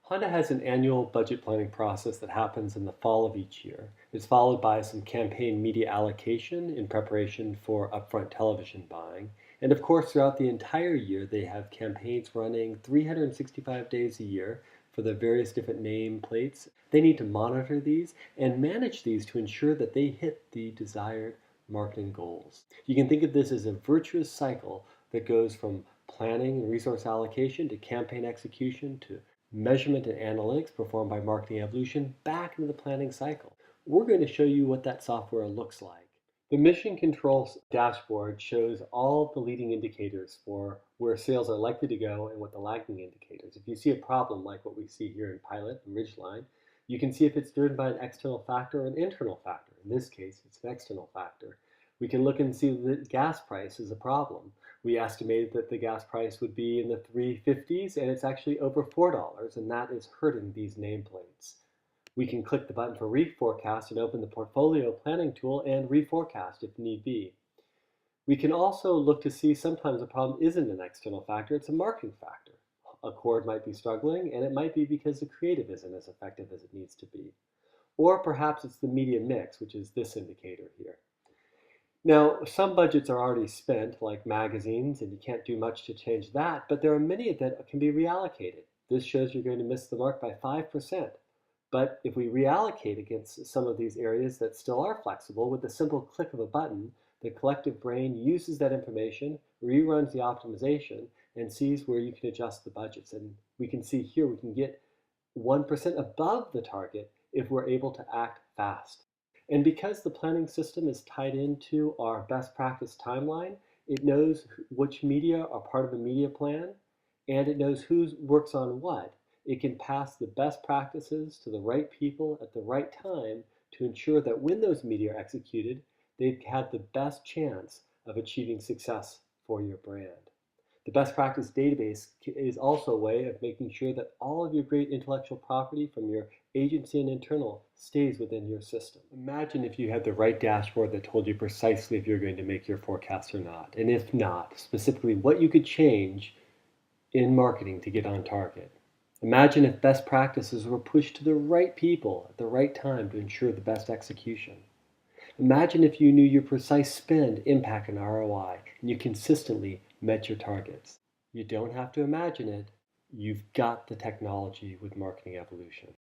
Honda has an annual budget planning process that happens in the fall of each year. It's followed by some campaign media allocation in preparation for upfront television buying. And of course, throughout the entire year, they have campaigns running 365 days a year for the various different nameplates. They need to monitor these and manage these to ensure that they hit the desired marketing goals. You can think of this as a virtuous cycle that goes from planning and resource allocation to campaign execution to measurement and analytics performed by Marketing Evolution back into the planning cycle. We're going to show you what that software looks like. The Mission Control dashboard shows all the leading indicators for where sales are likely to go and what the lagging indicators. If you see a problem like what we see here in Pilot and Ridgeline, you can see if it's driven by an external factor or an internal factor. In this case, it's an external factor. We can look and see that gas price is a problem. We estimated that the gas price would be in the 350s, and it's actually over $4, and that is hurting these nameplates. We can click the button for reforecast and open the portfolio planning tool and reforecast if need be. We can also look to see sometimes a problem isn't an external factor, it's a marketing factor. A chord might be struggling, and it might be because the creative isn't as effective as it needs to be. Or perhaps it's the media mix, which is this indicator here. Now, some budgets are already spent, like magazines, and you can't do much to change that, but there are many that can be reallocated. This shows you're going to miss the mark by 5%. But if we reallocate against some of these areas that still are flexible, with a simple click of a button, the collective brain uses that information, reruns the optimization, and sees where you can adjust the budgets. And we can see here we can get 1% above the target if we're able to act fast. And because the planning system is tied into our best practice timeline, it knows which media are part of the media plan, and it knows who works on what. It can pass the best practices to the right people at the right time to ensure that when those media are executed, they have the best chance of achieving success for your brand. The best practice database is also a way of making sure that all of your great intellectual property from your agency and internal stays within your system. Imagine if you had the right dashboard that told you precisely if you're going to make your forecast or not, and if not, specifically what you could change in marketing to get on target. Imagine if best practices were pushed to the right people at the right time to ensure the best execution. Imagine if you knew your precise spend, impact, and ROI, and you consistently met your targets. You don't have to imagine it. You've got the technology with Marketing Evolution.